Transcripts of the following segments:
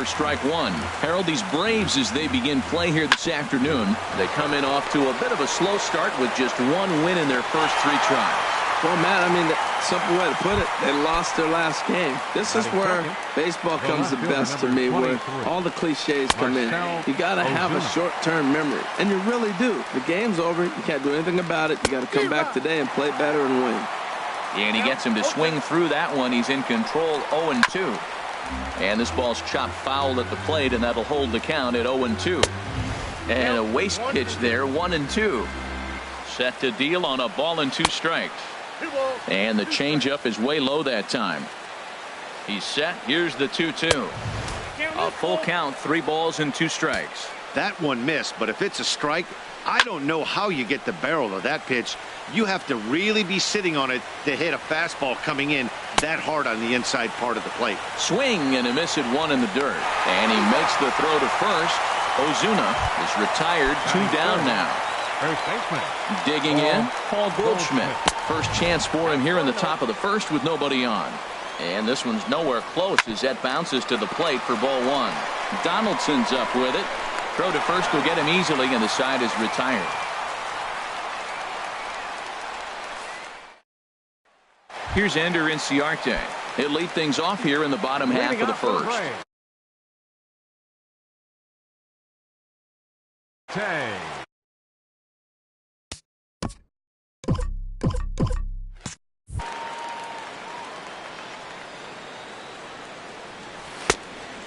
strike one. Harold, these Braves, as they begin play here this afternoon, they come in off to a bit of a slow start with just one win in their first 3 tries. Well, Matt, I mean, the simple way to put it, they lost their last game. This is where baseball comes the best to me, where all the cliches come in. You got to have a short-term memory, and you really do. The game's over. You can't do anything about it. You got to come back today and play better and win. And he gets him to swing through that one. He's in control, 0-2. And this ball's chopped foul at the plate, and that'll hold the count at 0-2. And a waste pitch there, 1-2. Set to deal on a ball and 2 strikes. And the changeup is way low that time. He's set. Here's the 2-2. A full count, 3 balls and 2 strikes. That one missed, but if it's a strike, I don't know how you get the barrel of that pitch. You have to really be sitting on it to hit a fastball coming in that hard on the inside part of the plate. Swing and a miss at 1 in the dirt. And he makes the throw to first. Ozuna is retired, 2 down now. First baseman. Digging in, Paul Goldschmidt. First chance for him here in the top of the first with nobody on. And this one's nowhere close as that bounces to the plate for ball 1. Donaldson's up with it. Throw to first will get him easily, and the side is retired. Here's Ender Inciarte. He'll lead things off here in the bottom half of the first.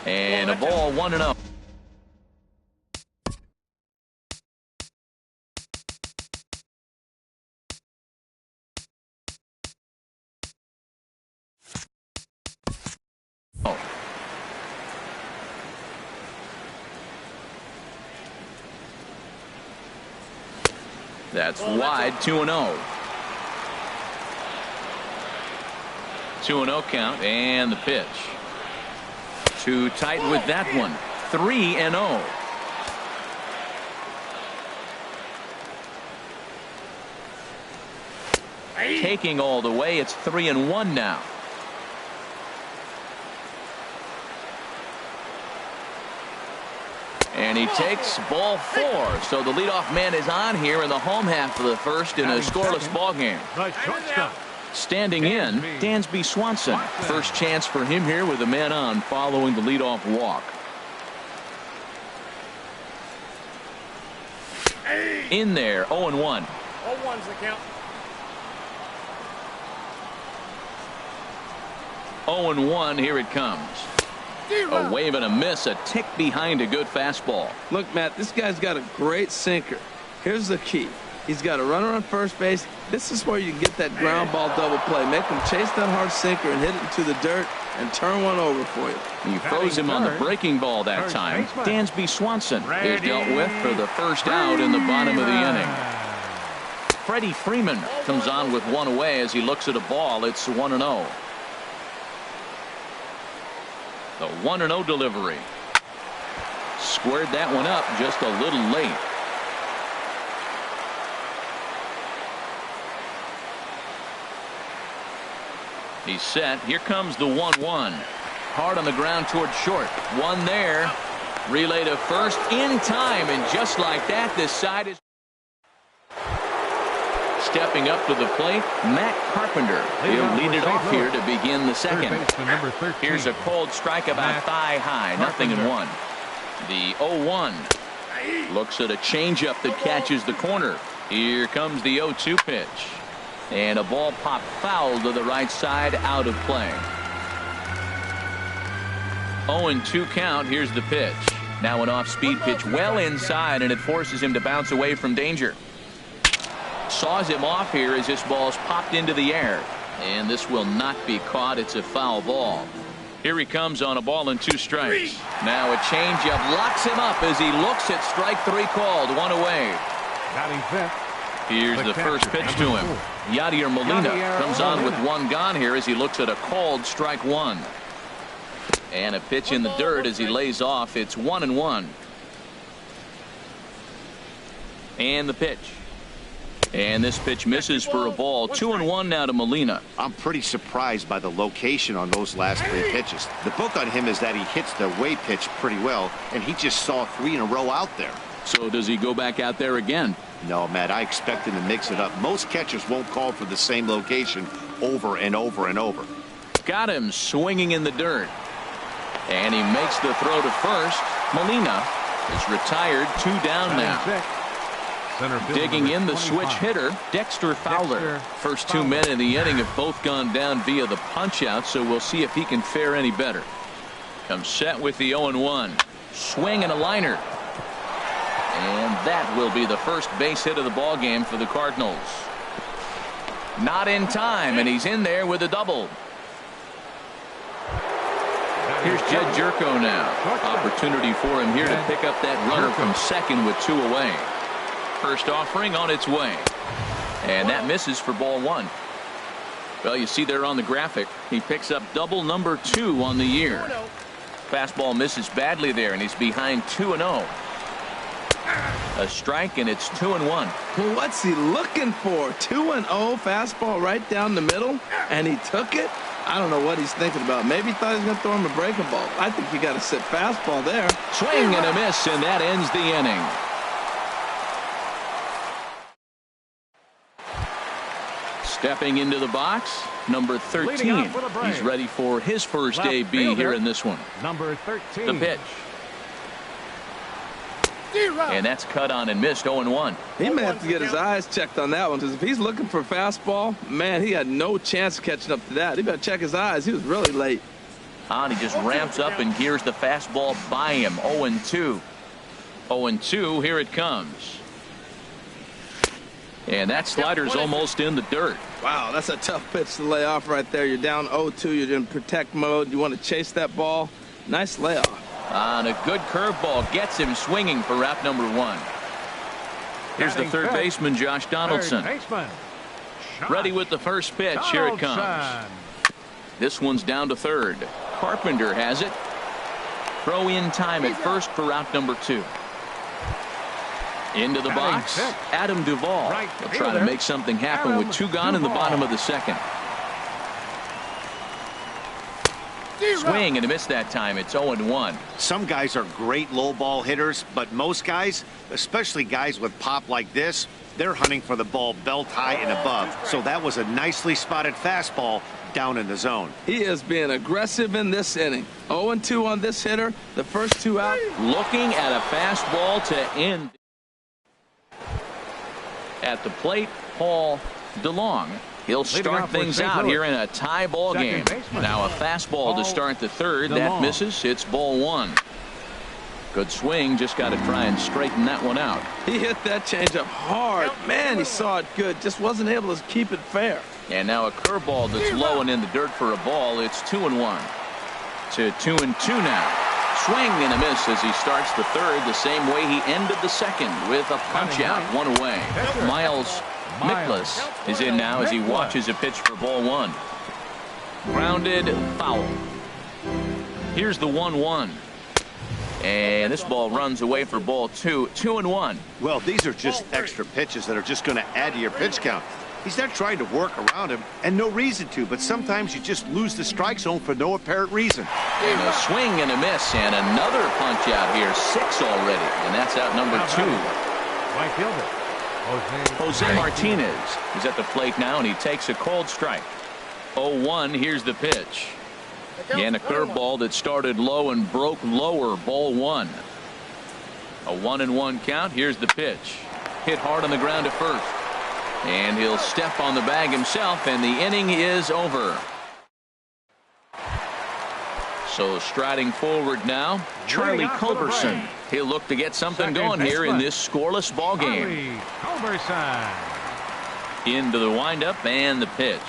And a ball, 1-0. That's wide, 2-0. 2-0 count, and the pitch. Too tight with that one. 3-0. Taking all the way, it's 3-1 now. And he takes ball 4. So the leadoff man is on here in the home half of the first in a scoreless ball game. Standing in, Dansby Swanson. First chance for him here with a man on following the leadoff walk. In there, 0-1. 0-1's the count. 0-1, here it comes. A wave and a miss, a tick behind a good fastball. Look, Matt, this guy's got a great sinker. Here's the key. He's got a runner on first base. This is where you get that ground ball double play. Make him chase that hard sinker and hit it into the dirt and turn one over for you. You froze him on the breaking ball that time. Dansby Swanson is dealt with for the first out in the bottom of the inning. Freddie Freeman comes on with one away as he looks at a ball. It's 1-0. The 1-0 delivery. Squared that one up just a little late. He's set. Here comes the 1-1. Hard on the ground toward short. One there. Relay to first in time. And just like that, this side is stepping up to the plate. Matt Carpenter. He'll lead it off here to begin the second. Here's a cold strike about thigh high. 0-1. The 0-1. Looks at a changeup that catches the corner. Here comes the 0-2 pitch. And a ball popped foul to the right side, out of play. 0-2 count. Here's the pitch. Now an off-speed pitch well inside, and it forces him to bounce away from danger. Saws him off here as this ball's popped into the air. And this will not be caught. It's a foul ball. Here he comes on a ball and 2 strikes. Now a changeup locks him up as he looks at strike 3 called. One away. Batting fifth. Here's the first pitch to him. Yadier Molina comes on with one gone here as he looks at a called strike 1. And a pitch in the dirt as he lays off. It's 1-1. And the pitch. And this pitch misses for a ball. 2-1 now to Molina. I'm pretty surprised by the location on those last 3 pitches. The book on him is that he hits the away pitch pretty well, and he just saw 3 in a row out there. So does he go back out there again? No, Matt, I expect him to mix it up. Most catchers won't call for the same location over and over and over. Got him swinging in the dirt. And he makes the throw to first. Molina is retired. 2 down now. Digging in the switch hitter, Dexter Fowler. First 2 men in the inning have both gone down via the punch-out, so we'll see if he can fare any better. Comes set with the 0-1. Swing and a liner. And that will be the first base hit of the ball game for the Cardinals. Not in time, and he's in there with a double. Here's Jed Jerko now. Opportunity for him here to pick up that runner from second with 2 away. First offering on its way. And that misses for ball 1. Well, you see there on the graphic, he picks up double number 2 on the year. Fastball misses badly there, and he's behind 2-0. A strike, and it's 2-1. Well, what's he looking for? 2-0 fastball right down the middle, and he took it. I don't know what he's thinking about. Maybe he thought he was going to throw him a breaking ball. I think you got to sit fastball there. Swing and a miss, and that ends the inning. Stepping into the box, number 13. He's ready for his first AB here in this one. Number 13. The pitch. And that's cut on and missed. 0-1. He may have to get his eyes checked on that one, because if he's looking for fastball, man, he had no chance of catching up to that. He better check his eyes. He was really late. And he just ramps up and gears the fastball by him. 0-2. 0-2. Here it comes. And that slider's almost in the dirt. Wow, that's a tough pitch to lay off right there. You're down 0-2. You're in protect mode. You want to chase that ball. Nice layoff. On a good curveball gets him swinging for route number 1. Here's the third baseman, Josh Donaldson. Ready with the first pitch. Here it comes. This one's down to third. Carpenter has it. Throw in time at first for route number 2. Into the box, Adam Duvall. He'll try to make something happen with 2 gone in the bottom of the second. Swing and a miss that time. It's 0-1. Some guys are great low ball hitters, but most guys, especially guys with pop like this, they're hunting for the ball belt high and above. So that was a nicely spotted fastball down in the zone. He is being aggressive in this inning. 0-2 on this hitter. The first 2 out. Looking at a fastball to end. At the plate, Paul DeLong. He'll start things out here in a tie ball game. Now a fastball to start the third. That misses. It's ball 1. Good swing. Just got to try and straighten that one out. He hit that changeup hard. Man, he saw it good. Just wasn't able to keep it fair. And now a curveball that's low and in the dirt for a ball. It's 2-1 to 2-2 now. Swing and a miss as he starts the third the same way he ended the second with a punch out. 1 away. Miles Mikolas is in now as he watches a pitch for ball 1. Grounded foul. Here's the 1-1. And this ball runs away for ball 2. 2-1. Well, these are just extra pitches that are just going to add to your pitch count. He's not trying to work around him, and no reason to, but sometimes you just lose the strike zone for no apparent reason. And a swing and a miss, and another punch out here. 6 already, and that's out number 2. Right fielder. Jose Martinez is at the plate now, and he takes a cold strike. 0-1. Here's the pitch. And a curveball that started low and broke lower. Ball 1. A 1-1 count. Here's the pitch. Hit hard on the ground at first. And he'll step on the bag himself, and the inning is over. So striding forward now, Charlie Culberson. He'll look to get something going here in this scoreless ball game. Into the windup and the pitch.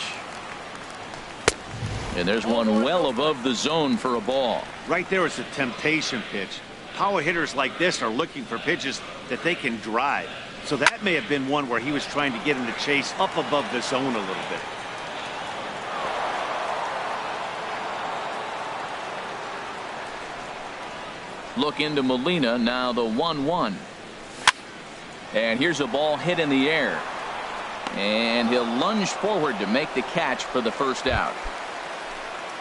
And there's one well above the zone for a ball. Right there is a temptation pitch. Power hitters like this are looking for pitches that they can drive. So that may have been one where he was trying to get him to chase up above the zone a little bit. Look into Molina, now the 1-1. And here's a ball hit in the air. And he'll lunge forward to make the catch for the first out.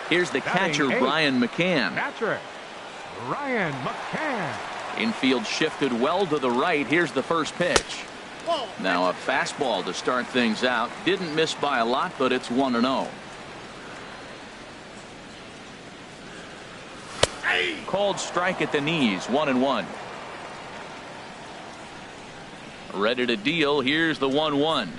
Here's the catcher, Brian McCann. Catcher, Ryan McCann. Infield shifted well to the right. Here's the first pitch. Now a fastball to start things out. Didn't miss by a lot, but it's 1-0. Called strike at the knees, 1-1. Ready to deal. Here's the 1-1.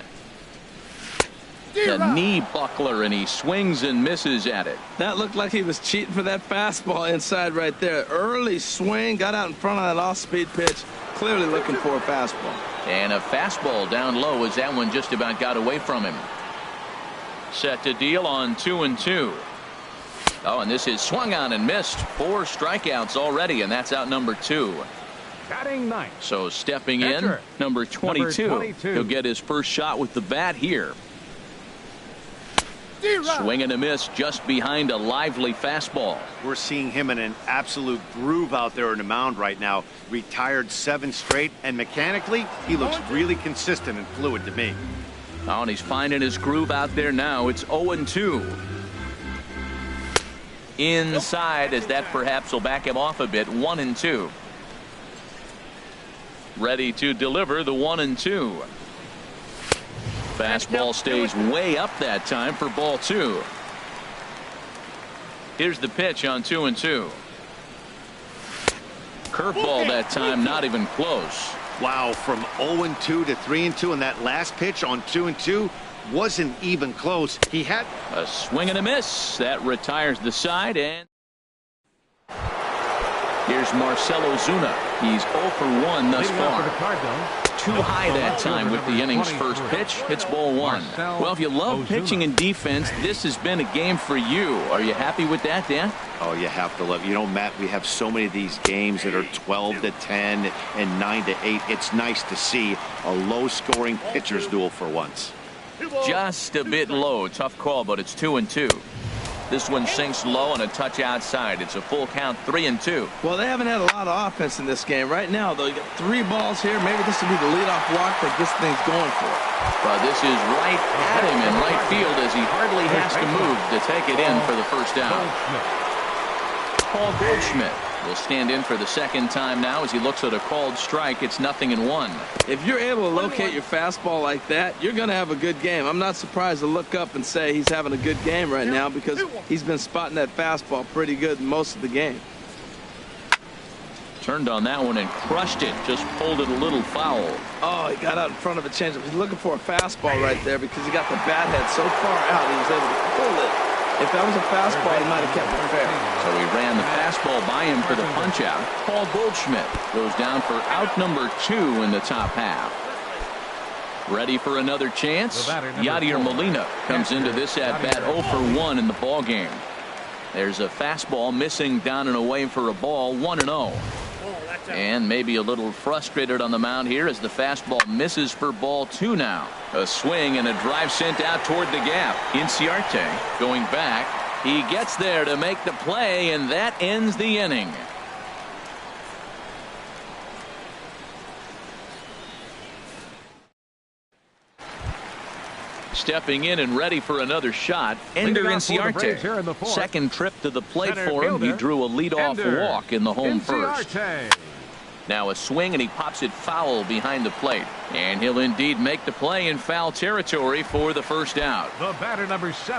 The knee buckler, and he swings and misses at it. That looked like he was cheating for that fastball inside right there. Early swing, got out in front of that off-speed pitch. Clearly looking for a fastball. And a fastball down low as that one just about got away from him. Set to deal on 2-2. Oh, and this is swung on and missed. 4 strikeouts already, and that's out number 2. Batting ninth. So stepping in, number 22. He'll get his first shot with the bat here. Swing and a miss just behind a lively fastball. We're seeing him in an absolute groove out there in the mound right now. Retired 7 straight, and mechanically, he looks really consistent and fluid to me. Oh, and he's finding his groove out there now. It's 0-2. Inside, as that perhaps will back him off a bit. 1-2. Ready to deliver the 1-2. Fastball stays way up that time for ball 2. Here's the pitch on 2-2. Curveball that time, not even close. Wow, from 0-2 to 3-2, and that last pitch on 2-2 wasn't even close. He had a swing and a miss. That retires the side, and here's Marcell Ozuna. He's 0 for 1 thus far. Too high that time with the inning's first pitch. It's ball 1. Well, if you love pitching and defense, this has been a game for you. Are you happy with that, Dan? Oh, you have to love. You know, Matt, we have so many of these games that are 12-10 and 9-8. It's nice to see a low-scoring pitcher's duel for once. Just a bit low. Tough call, but it's 2-2. This one sinks low and a touch outside. It's a full count, 3-2. Well, they haven't had a lot of offense in this game. Right now, though, you got 3 balls here. Maybe this will be the leadoff walk that gets things going for it. But this is right at him in right field as he hardly has to move to take it in for the first out. Paul Goldschmidt will stand in for the second time now as he looks at a called strike. It's 0-1. If you're able to locate your fastball like that, you're going to have a good game. I'm not surprised to look up and say he's having a good game right now because he's been spotting that fastball pretty good most of the game. Turned on that one and crushed it. Just pulled it a little foul. Oh, he got out in front of a changeup. He's looking for a fastball right there because he got the bat head so far out he was able to pull it. If that was a fastball, he might have kept it fair. So he ran the fastball by him for the punch-out. Paul Goldschmidt goes down for out number 2 in the top half. Ready for another chance? Yadier Molina comes into this at-bat 0 for 1 in the ballgame. There's a fastball missing down and away for a ball, 1-0. And maybe a little frustrated on the mound here as the fastball misses for ball 2 now. A swing and a drive sent out toward the gap. Inciarte going back. He gets there to make the play, and that ends the inning. Stepping in and ready for another shot, Ender Inciarte. Second trip to the plate for him. He drew a leadoff walk in the home first. Now a swing, and he pops it foul behind the plate. And he'll indeed make the play in foul territory for the first out. The batter, number 7.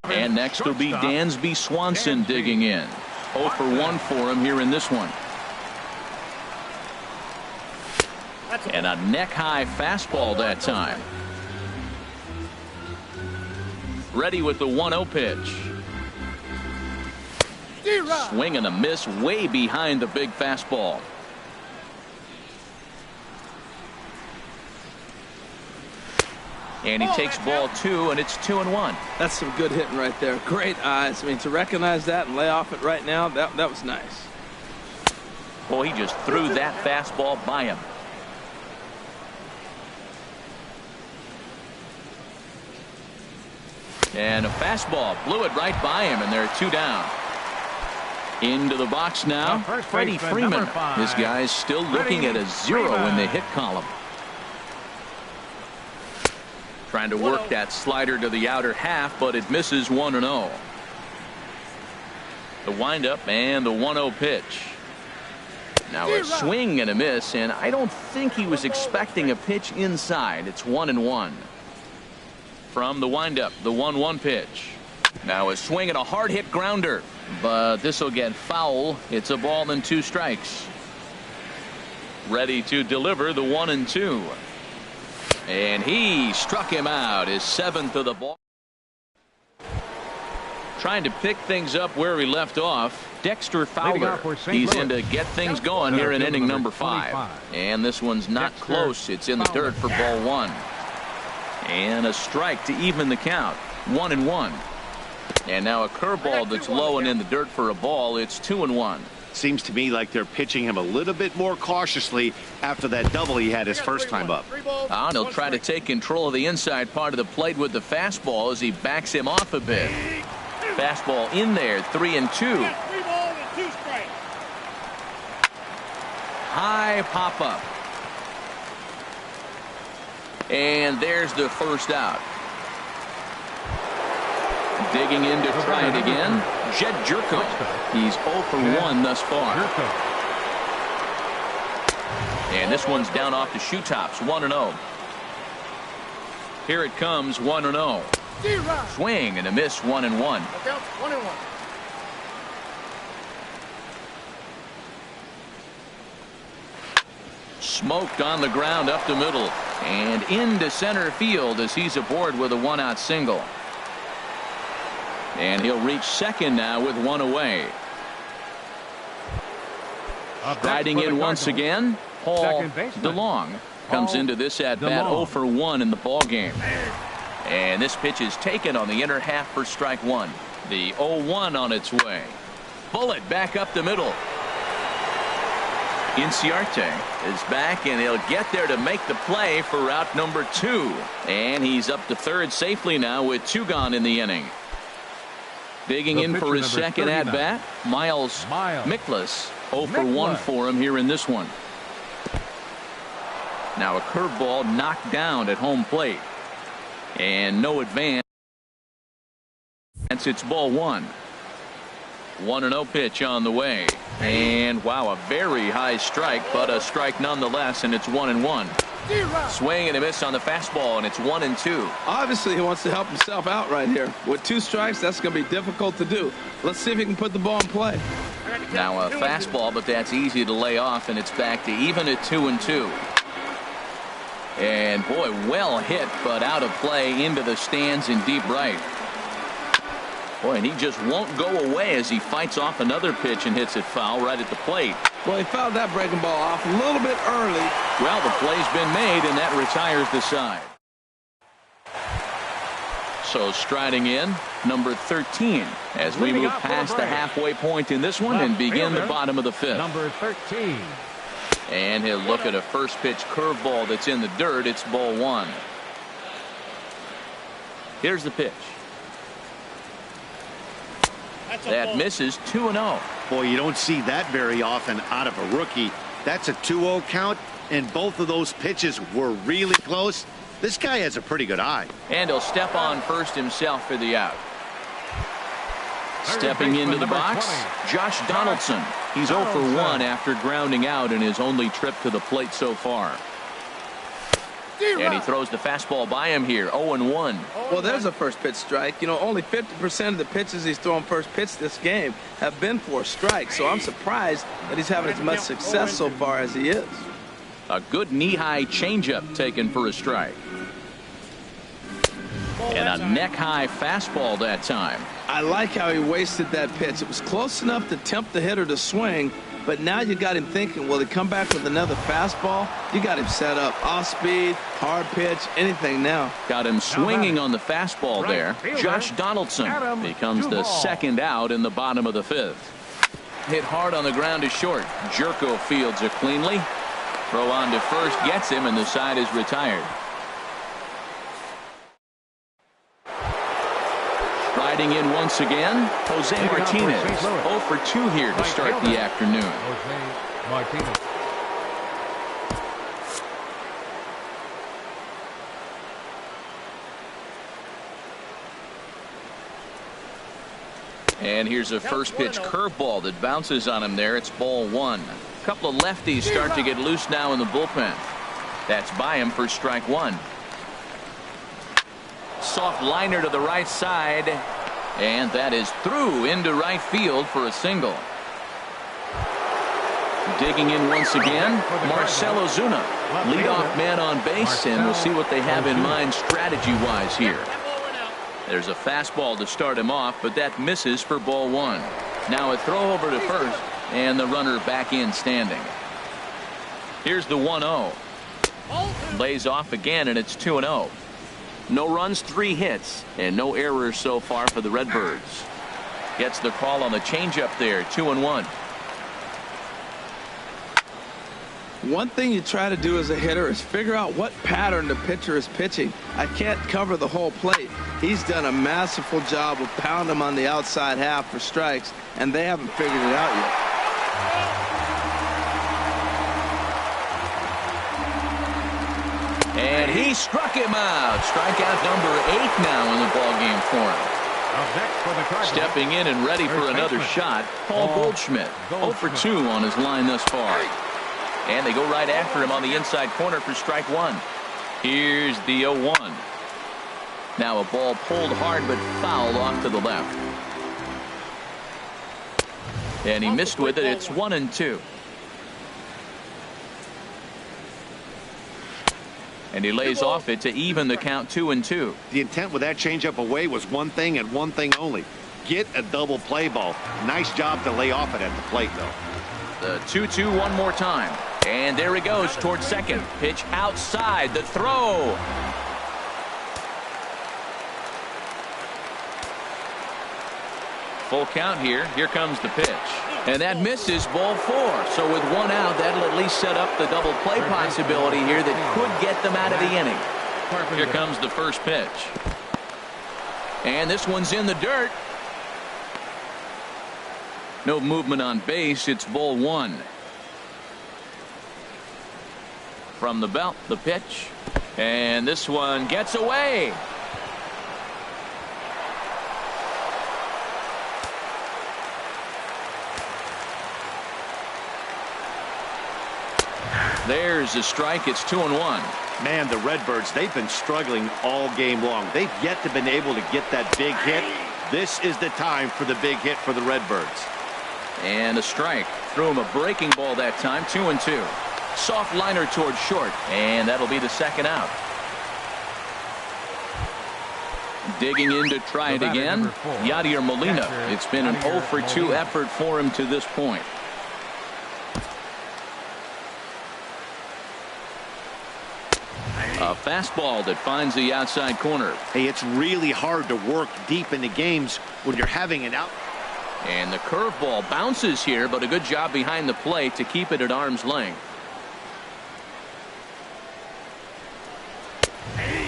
And next will be Dansby Swanson digging in. 0 for 1 for him here in this one. And a neck-high fastball that time. Ready with the 1-0 pitch. Swing and a miss way behind the big fastball. And he takes ball 2, and it's 2-1. That's some good hitting right there. Great eyes. I mean, to recognize that and lay off it right now, that was nice. Boy, he just threw that fastball by him. And a fastball blew it right by him, and there are 2 down. Into the box now, Freddie Freeman. His guy's still looking at a 0 in the hit column. Trying to work that slider to the outer half, but it misses 1-0. The windup and the 1-0 pitch. Now a swing and a miss, and I don't think he was expecting a pitch inside. It's 1-1. From the windup, the 1-1 pitch. Now a swing and a hard hit grounder, but this will get foul. It's a ball and 2 strikes. Ready to deliver the 1-2. And he struck him out, his 7th of the ball. Trying to pick things up where he left off. Dexter Fowler. He's in to get things going here in inning number 5. And this one's not close. It's in the dirt for ball 1. And a strike to even the count. 1-1. And now a curveball that's low and in the dirt for a ball. It's 2-1. Seems to me like they're pitching him a little bit more cautiously after that double he had his first time up. And he'll try to take control of the inside part of the plate with the fastball as he backs him off a bit. Fastball in there, 3-2. High pop up. And there's the first out. Digging in to try it again, Jed Jerko. He's 0 for 1 thus far. And this one's down off the shoe tops, 1-0. Here it comes, 1-0. Swing and a miss, 1-1. Smoked on the ground up the middle and into center field as he's aboard with a 1-out single. And he'll reach second now with 1 away. Striding in once again, Paul DeLong comes into this at bat 0 for 1 in the ball game. And this pitch is taken on the inner half for strike 1. The 0-1 on its way. Bullet back up the middle. Inciarte is back, and he'll get there to make the play for out number 2. And he's up to third safely now with 2 gone in the inning. Digging in for his second at-bat, Miles Mikolas. 0 for 1 for him here in this one. Now a curveball knocked down at home plate. And no advance. It's ball 1. 1-0 pitch on the way. And wow, a very high strike, but a strike nonetheless, and it's 1-1. Swing and a miss on the fastball, and it's 1-2. Obviously, he wants to help himself out right here. With 2 strikes, that's going to be difficult to do. Let's see if he can put the ball in play. Now a fastball, but that's easy to lay off, and it's back to even at 2-2. And boy, well hit, but out of play into the stands in deep right. Boy, and he just won't go away as he fights off another pitch and hits it foul right at the plate. Well, he fouled that breaking ball off a little bit early. Well, the play's been made, and that retires the side. So striding in, number 13, as we move past the halfway point in this one and begin the bottom of the 5th. Number 13. And he'll look at a first pitch curveball that's in the dirt. It's ball 1. Here's the pitch. That misses, 2-0. Boy, you don't see that very often out of a rookie. That's a 2-0 count, and both of those pitches were really close. This guy has a pretty good eye. And he'll step on first himself for the out. Stepping into the box, Josh Donaldson. He's 0 for 1 after grounding out in his only trip to the plate so far. And he throws the fastball by him here, 0-1. Well, there's a first pitch strike. You know, only 50% of the pitches he's thrown first pitch this game have been for a strike. So I'm surprised that he's having as much success so far as he is. A good knee-high changeup taken for a strike. And a neck-high fastball that time. I like how he wasted that pitch. It was close enough to tempt the hitter to swing, but now you got him thinking, will he come back with another fastball? You got him set up. Off speed, hard pitch, anything now. Got him swinging on the fastball there. Josh Donaldson becomes the second out in the bottom of the 5th. Hit hard on the ground to short. Jerko fields it cleanly. Throw on to first gets him, and the side is retired. Riding in once again, Jose Martinez. 0 for 2 here to start the afternoon. Jose Martinez. And here's a first pitch curveball that bounces on him there. It's ball one. A couple of lefties start to get loose now in the bullpen. That's by him for strike one. Soft liner to the right side. And that is through into right field for a single. Digging in once again, Marcell Ozuna. Leadoff man on base, and we'll see what they have in mind strategy-wise here. There's a fastball to start him off, but that misses for ball one. Now a throw over to first, and the runner back in standing. Here's the 1-0. Lays off again, and it's 2-0. No runs, 3 hits, and no errors so far for the Redbirds. Gets the call on the changeup there, 2-1. One thing you try to do as a hitter is figure out what pattern the pitcher is pitching. I can't cover the whole plate. He's done a masterful job of pounding him on the outside half for strikes, and they haven't figured it out yet. And he struck him out. Strikeout number 8 now in the ballgame for him. Stepping in and ready for another shot, Paul Goldschmidt. 0 for 2 on his line thus far. And they go right after him on the inside corner for strike one. Here's the 0-1. Now a ball pulled hard but fouled off to the left. And he missed with it. It's 1-2. And he lays off it to even the count 2-2. The intent with that changeup away was one thing and one thing only. Get a double play ball. Nice job to lay off it at the plate, though. The 2-2 one more time. And there he goes towards second. Pitch outside. The throw. Full count here. Here comes the pitch. And that misses, ball 4. So with 1 out, that'll at least set up the double play possibility here that could get them out of the inning. Here comes the first pitch. And this one's in the dirt. No movement on base. It's ball 1. From the belt, the pitch. And this one gets away. There's a strike. It's 2-1. Man, the Redbirds, they've been struggling all game long. They've yet to been able to get that big hit. This is the time for the big hit for the Redbirds. And a strike. Threw him a breaking ball that time. 2-2. Soft liner towards short, and that'll be the second out. Digging in to try it again, Yadier Molina. It's been an 0 for 2 effort for him to this point. A fastball that finds the outside corner. Hey, it's really hard to work deep into games when you're having an out. And the curveball bounces here, but a good job behind the plate to keep it at arm's length.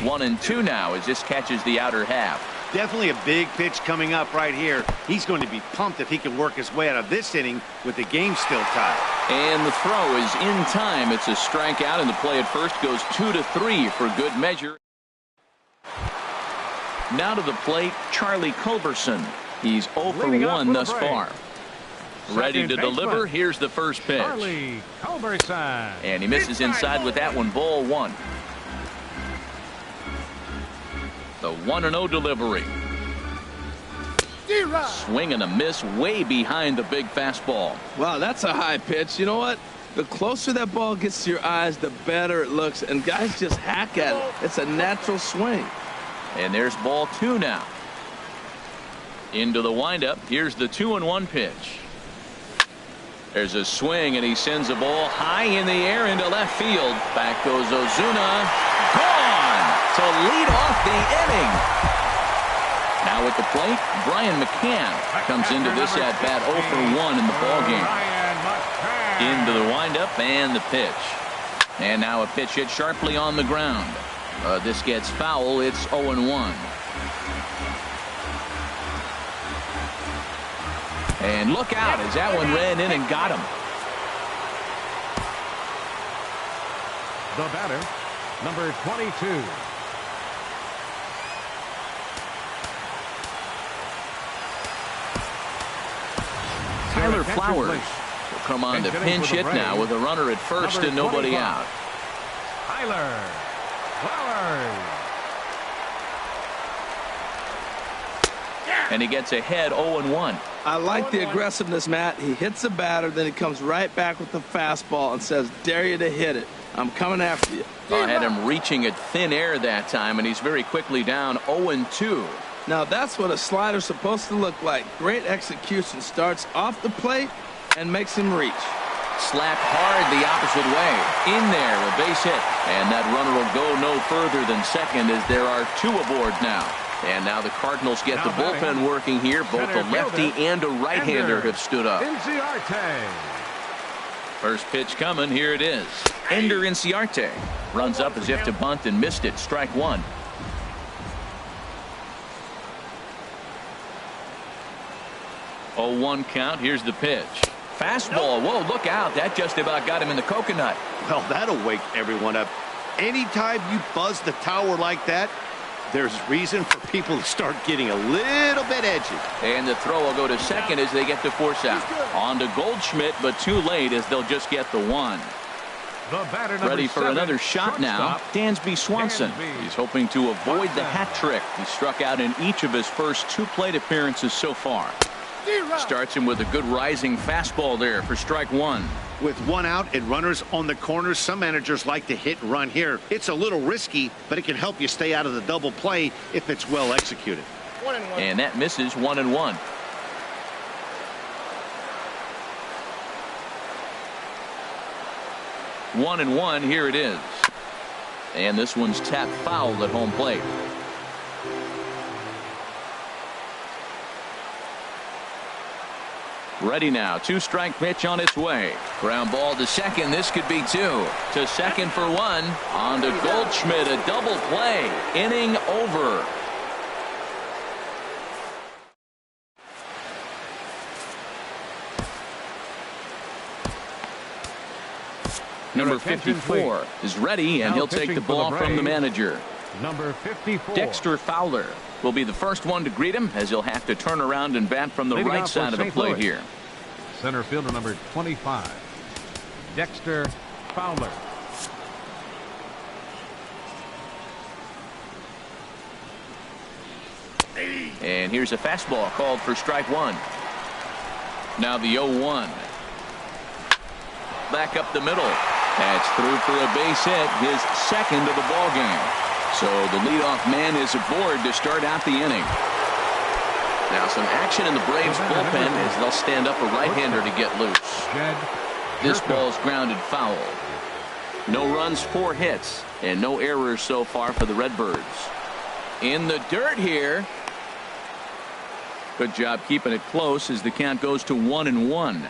1-2 now as this catches the outer half. Definitely a big pitch coming up right here. He's going to be pumped if he can work his way out of this inning with the game still tied. And the throw is in time. It's a strikeout, and the play at first goes 2-3 for good measure. Now to the plate, Charlie Culberson. He's 0 for 1 thus far. Ready to deliver. Here's the first pitch. And he misses inside with that one. Ball 1. The 1-0 delivery. Swing and a miss way behind the big fastball. Wow, that's a high pitch. You know what? The closer that ball gets to your eyes, the better it looks. And guys just hack at it. It's a natural swing. And there's ball 2 now. Into the windup. Here's the 2-1 pitch. There's a swing, and he sends a ball high in the air into left field. Back goes Ozuna. Gone to lead off the inning. Now at the plate, Brian McCann comes into this at bat 0 for 1 in the ballgame. Into the windup and the pitch. And now a pitch hit sharply on the ground. This gets foul. It's 0-1. And look out as that one ran in and got him. The batter, number 22. Tyler Flowers will come on to pinch hit now with a runner at first and nobody out. Tyler Flowers. And he gets ahead 0-1. I like the aggressiveness, Matt. He hits the batter, then he comes right back with the fastball and says, dare you to hit it. I'm coming after you. I had him reaching at thin air that time, and he's very quickly down 0-2. Now that's what a slider's supposed to look like. Great execution. Starts off the plate and makes him reach. Slapped hard the opposite way. In there, a base hit. And that runner will go no further than second as there are two aboard now. And now the Cardinals get the bullpen working here. Both a lefty and a right-hander have stood up. First pitch coming. Here it is. Ender Inciarte runs up as if to bunt and missed it. Strike one. 0-1 count. Here's the pitch. Fastball. Whoa, look out. That just about got him in the coconut. Well, that'll wake everyone up. Anytime you buzz the tower like that, there's reason for people to start getting a little bit edgy. And the throw will go to second as they get to force out. On to Goldschmidt, but too late as they'll just get the one. Ready for another shot now. Dansby Swanson. He's hoping to avoid the hat trick. He struck out in each of his first two plate appearances so far. Starts him with a good rising fastball there for strike one. With one out and runners on the corners, some managers like to hit and run here. It's a little risky, but it can help you stay out of the double play if it's well executed. And that misses 1-1. One and one. Here it is. And this one's tapped foul at home plate. Ready now. Two-strike pitch on its way. Ground ball to second. This could be two. To second for one. On to Goldschmidt. A double play. Inning over. Number 54 is ready, and he'll take the ball from the manager. Number 54. Dexter Fowler will be the first one to greet him, as he'll have to turn around and bat from the right side of the plate here. Center fielder number 25, Dexter Fowler. And here's a fastball called for strike one. Now the 0-1. Back up the middle. That's through for a base hit, his second of the ball game. So the leadoff man is aboard to start out the inning. Now some action in the Braves bullpen as they'll stand up a right-hander to get loose. This ball's grounded foul. No runs, 4 hits, and no errors so far for the Redbirds. In the dirt here. Good job keeping it close as the count goes to 1-1.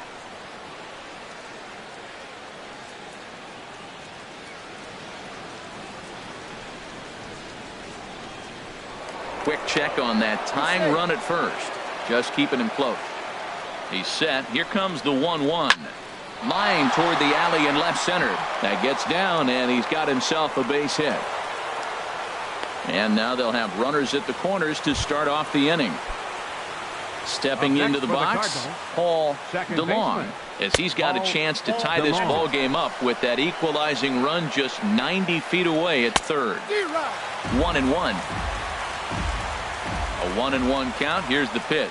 Quick check on that tying run at first. Just keeping him close. He's set. Here comes the 1-1. Line toward the alley in left center. That gets down, and he's got himself a base hit. And now they'll have runners at the corners to start off the inning. Stepping into the box, Paul DeLong, as he's got a chance to tie this ball game up with that equalizing run just 90 feet away at third. 1-1. A 1-1 count. Here's the pitch.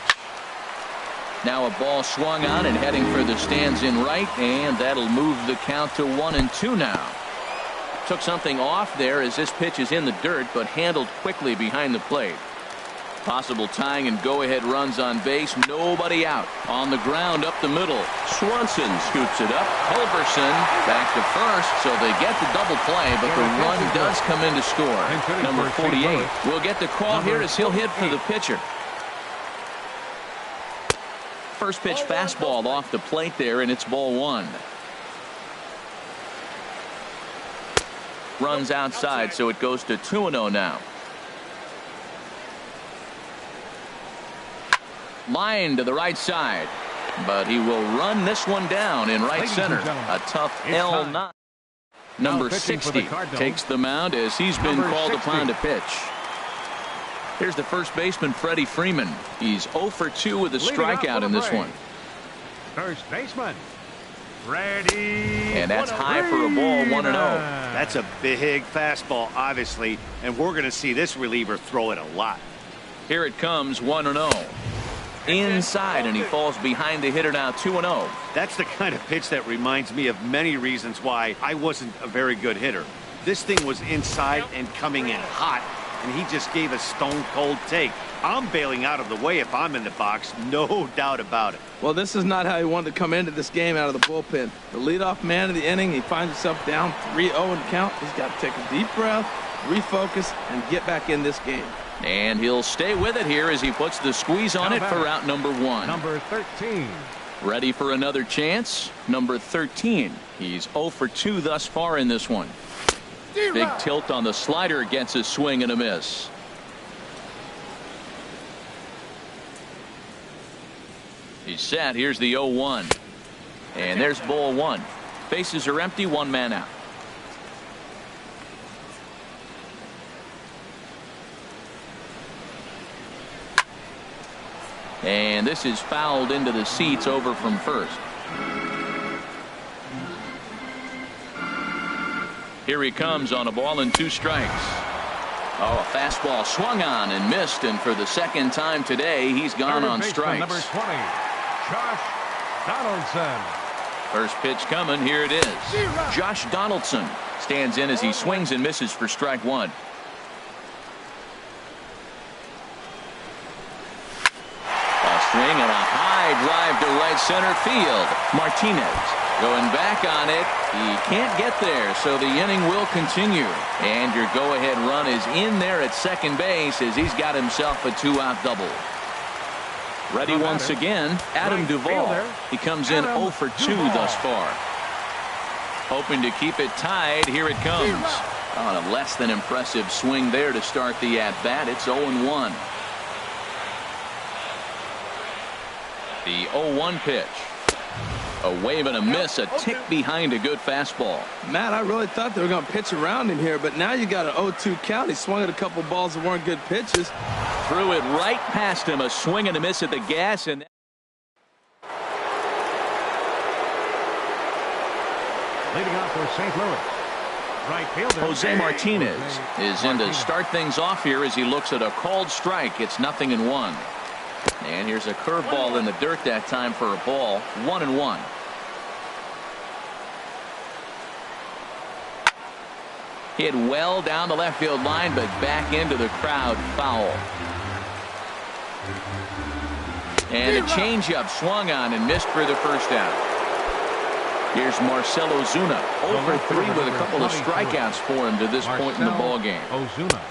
Now a ball swung on and heading for the stands in right, and that'll move the count to 1-2 now. Took something off there as this pitch is in the dirt, but handled quickly behind the plate. Possible tying and go-ahead runs on base. Nobody out. On the ground up the middle. Swanson scoops it up. Culberson back to first, so they get the double play, but the run does come in to score. Number 48 will get the call here as he'll hit for the pitcher. First pitch fastball off the plate there, and it's ball one. Runs outside, so it goes to 2-0 now. Line to the right side, but he will run this one down in right center. A tough L9. Number 60 takes the mound as he's been called upon to pitch. Here's the first baseman, Freddie Freeman. He's 0 for 2 with a strikeout in this one. First baseman. Ready. And that's high for a ball, 1-0. That's a big fastball, obviously, and we're going to see this reliever throw it a lot. Here it comes, 1-0. Inside, and he falls behind the hitter now, 2-0. That's the kind of pitch that reminds me of many reasons why I wasn't a very good hitter. This thing was inside and coming in hot, and he just gave a stone-cold take. I'm bailing out of the way if I'm in the box, no doubt about it. Well, this is not how he wanted to come into this game out of the bullpen. The leadoff man of the inning, he finds himself down 3-0 in count. He's got to take a deep breath, refocus, and get back in this game. And he'll stay with it here as he puts the squeeze on it for out number 1. Number 13. Ready for another chance? Number 13. He's 0 for 2 thus far in this one. Big tilt on the slider, gets a swing and a miss. He's set. Here's the 0-1. And there's ball 1. Bases are empty, 1 man out. And this is fouled into the seats over from first. Here he comes on a ball and 2 strikes. Oh, a fastball swung on and missed, and for the second time today, he's gone on strikes. Number 20, Josh Donaldson. First pitch coming. Here it is. Josh Donaldson stands in as he swings and misses for strike 1. A swing and a high drive to right center field. Martinez going back on it. He can't get there, so the inning will continue. And your go-ahead run is in there at second base as he's got himself a 2-out double. Ready once again, Adam Duvall. He comes in 0 for 2 thus far. Hoping to keep it tied. Here it comes. On a less than impressive swing there to start the at-bat. It's 0-1. The 0-1 pitch. A wave and a miss, a tick behind a good fastball. Matt, I really thought they were going to pitch around him here, but now you got an 0-2 count. He swung at a couple balls that weren't good pitches. Threw it right past him, a swing and a miss at the gas. And Leading off for St. Louis, right fielder Jose Martinez is in to start things off here as he looks at a called strike. It's 0-1. And here's a curveball in the dirt that time for a ball. 1-1. Hit well down the left field line, but back into the crowd. Foul. And a changeup swung on and missed for the first out. Here's Marcell Ozuna. 0 for 3 with a couple of strikeouts for him to this point in the ball game. Ozuna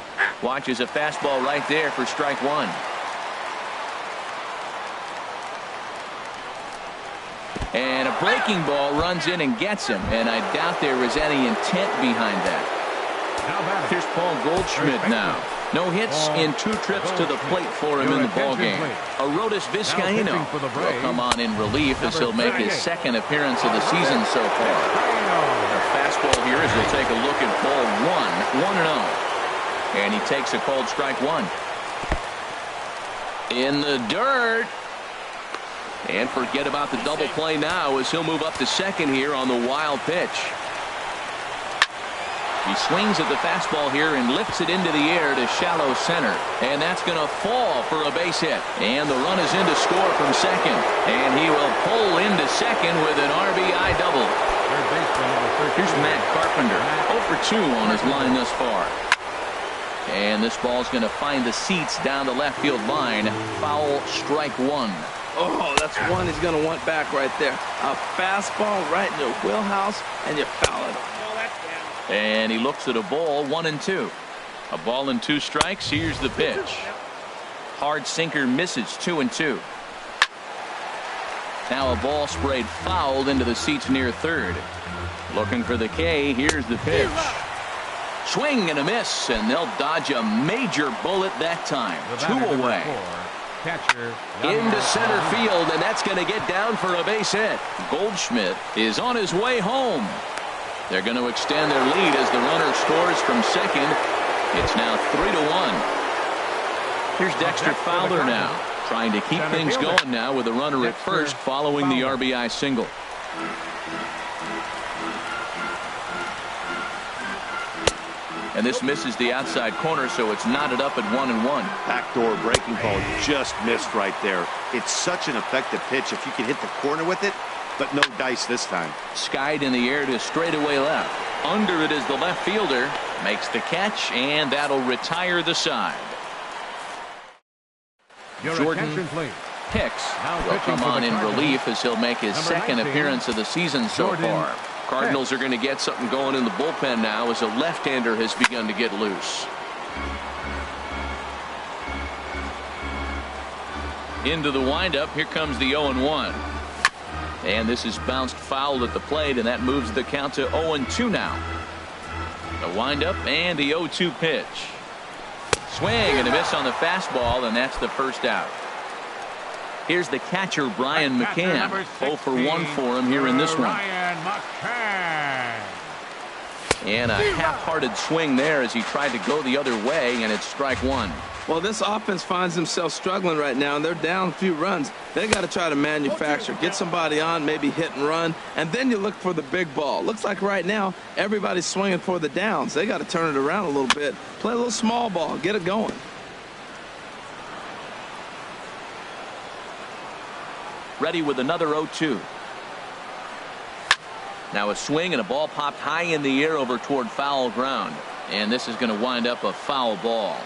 Watches a fastball right there for strike 1. And a breaking ball runs in and gets him, and I doubt there was any intent behind that. Here's Paul Goldschmidt now. No hits in 2 trips to the plate for him in the ballgame. Arodys Vizcaíno will come on in relief as he'll make his second appearance of the season so far. A fastball here as he'll take a look at ball 1, 1-0. And he takes a called strike 1. In the dirt. And forget about the double play now as he'll move up to second here on the wild pitch. He swings at the fastball here and lifts it into the air to shallow center. And that's going to fall for a base hit. And the run is in to score from second. And he will pull into second with an RBI double. Here's Matt Carpenter. 0 for 2 on his line thus far. And this ball's going to find the seats down the left field line. Foul, strike 1. Oh, that's one he's going to want back right there. A fastball right in your wheelhouse, and you foul it. And he looks at a ball, 1-2. A ball and 2 strikes. Here's the pitch. Hard sinker misses, 2-2. Now a ball sprayed fouled into the seats near third. Looking for the K. Here's the pitch. Swing and a miss, and they'll dodge a major bullet that time. 2 away. Into center field, and that's going to get down for a base hit. Goldschmidt is on his way home. They're going to extend their lead as the runner scores from second. It's now 3-1. Here's Dexter Fowler now. Trying to keep things going now with a runner at first following the RBI single. And this misses the outside corner, so it's knotted up at 1-1. Backdoor breaking ball just missed right there. It's such an effective pitch if you can hit the corner with it, but no dice this time. Skied in the air to straightaway left. Under it is the left fielder. Makes the catch, and that'll retire the side. Jordan Hicks will come on in relief as he'll make his second appearance of the season so far. Cardinals are going to get something going in the bullpen now as a left-hander has begun to get loose. Into the windup. Here comes the 0-1. And this is bounced foul at the plate, and that moves the count to 0-2 now. The windup and the 0-2 pitch. Swing and a miss on the fastball, and that's the first out. Here's the catcher, Brian McCann. 0 for 1 for him here in this one. And a half-hearted swing there as he tried to go the other way, and it's strike one. Well, this offense finds themselves struggling right now, and they're down a few runs. They got to try to manufacture, get somebody on, maybe hit and run, and then you look for the big ball. Looks like right now everybody's swinging for the downs. They got to turn it around a little bit, play a little small ball, get it going. Ready with another 0-2. Now a swing and a ball popped high in the air over toward foul ground, and this is going to wind up a foul ball.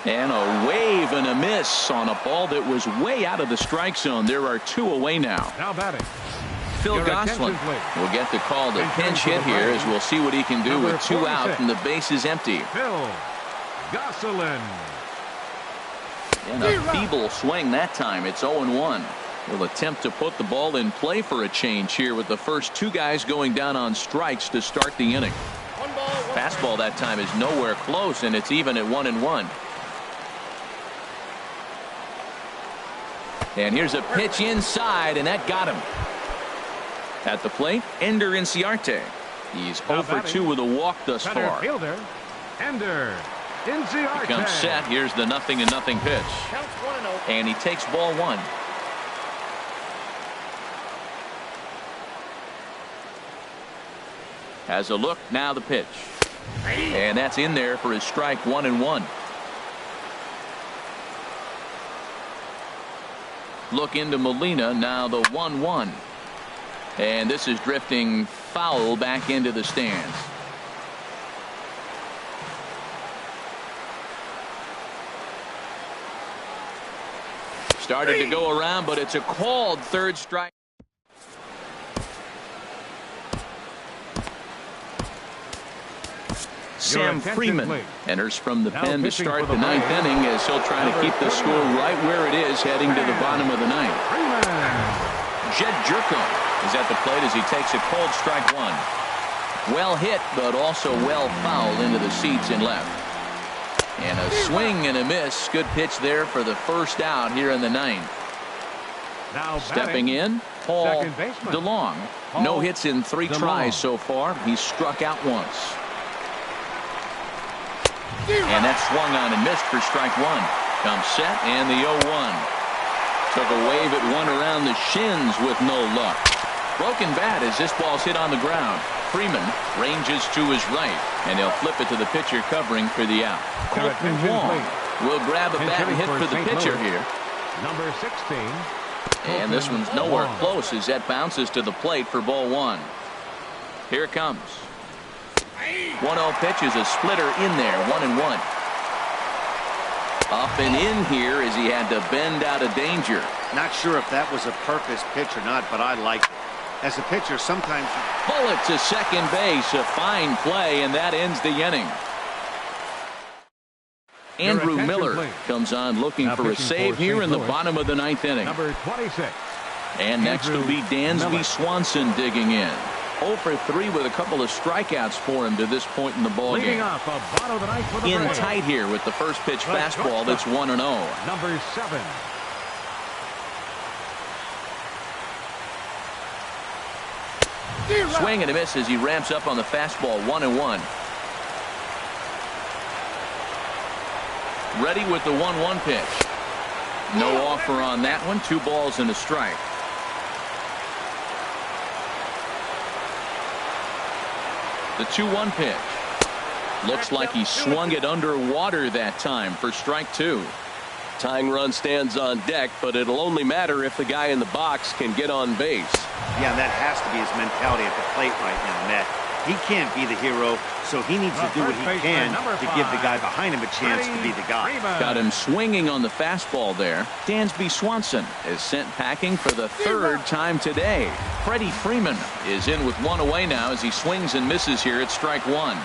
And a wave and a miss on a ball that was way out of the strike zone. There are two away now. Now batting, Phil Gosselin will get the call to pinch hit here as we'll see what he can do with 2 out and the base is empty. Phil Gosselin. And a feeble swing that time. It's 0-1. Will attempt to put the ball in play for a change here with the first 2 guys going down on strikes to start the inning. Fastball that time is nowhere close, and it's even at 1-1. And here's a pitch inside, and that got him. At the plate, Ender Inciarte. He's 0 for 2 with a walk thus far. Fielder, Ender Inciarte. He comes set. Here's the 0-0 pitch. And he takes ball 1. Has a look, now the pitch. And that's in there for his strike 1-1. Look into Molina, now the 1-1. And this is drifting foul back into the stands. Started to go around, but it's a called third strike. Sam Freeman enters from the pen to start the 9th inning as he'll try to keep the score right where it is heading to the bottom of the 9th. Jed Jerko is at the plate as he takes a cold strike 1. Well hit, but also well fouled into the seats in left. And a swing and a miss. Good pitch there for the first out here in the 9th. Now stepping in, Paul DeLong. No hits in 3 tries so far. He's struck out once. And that swung on and missed for strike 1. Comes set and the 0-1. Took a wave at one around the shins with no luck. Broken bat as this ball's hit on the ground. Freeman ranges to his right, and he'll flip it to the pitcher covering for the out. Colton Wong will grab a bat and hit for the pitcher here. Number 16. And this one's nowhere close as that bounces to the plate for ball 1. Here it comes. 1-0 pitch is a splitter in there, 1-1. Up and in here as he had to bend out of danger. Not sure if that was a purpose pitch or not, but I like it. As a pitcher, sometimes... Bullet to second base, a fine play, and that ends the inning. Andrew Miller comes on looking for a save here in the bottom of the 9th inning. Number 26. And next will be Dansby Swanson digging in. 0 for 3 with a couple of strikeouts for him to this point in the ballgame. In tight here with the first pitch fastball that's 1-0. Number 7. Swing and a miss as he ramps up on the fastball, 1-1. ready with the 1-1 pitch. No offer on that one. 2 balls and a strike. The 2-1 pitch. Looks like he swung it underwater that time for strike 2. Tying run stands on deck, but it'll only matter if the guy in the box can get on base. Yeah, and that has to be his mentality at the plate right now, Matt. He can't be the hero, so he needs to do what he can to give the guy behind him a chance to be the guy. Got him swinging on the fastball there. Dansby Swanson is sent packing for the 3rd time today. Freddie Freeman is in with 1 away now as he swings and misses here at strike 1.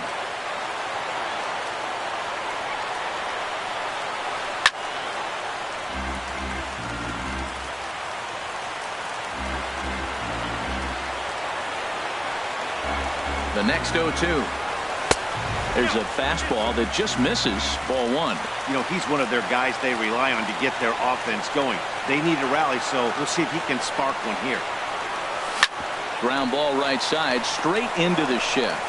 The next 0-2. There's a fastball that just misses. Ball 1. You know, he's one of their guys they rely on to get their offense going. They need a rally, so we'll see if he can spark one here. Ground ball right side, straight into the shift.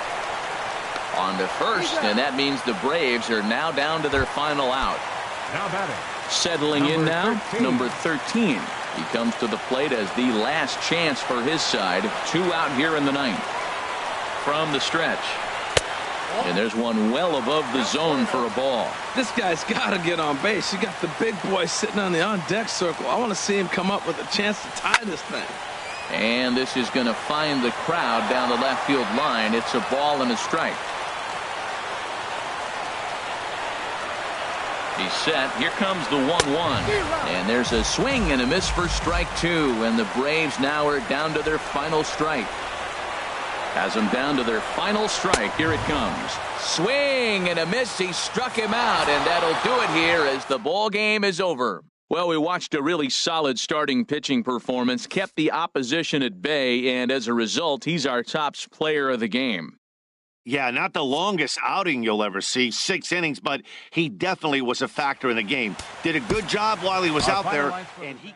On to first, and that means the Braves are now down to their final out. Now batting. Settling in now, number 13. He comes to the plate as the last chance for his side. 2 out here in the 9th. From the stretch. And there's one well above the zone for a ball. This guy's got to get on base. You got the big boy sitting on the on-deck circle. I want to see him come up with a chance to tie this thing. And this is going to find the crowd down the left field line. It's a ball and a strike. He's set. Here comes the 1-1. And there's a swing and a miss for strike 2. And the Braves now are down to their final strike. Has them down to their final strike. Here it comes. Swing and a miss. He struck him out, and that'll do it here as the ball game is over. Well, we watched a really solid starting pitching performance, kept the opposition at bay, and as a result, he's our top player of the game. Yeah, not the longest outing you'll ever see, 6 innings, but he definitely was a factor in the game. Did a good job while he was out there, and he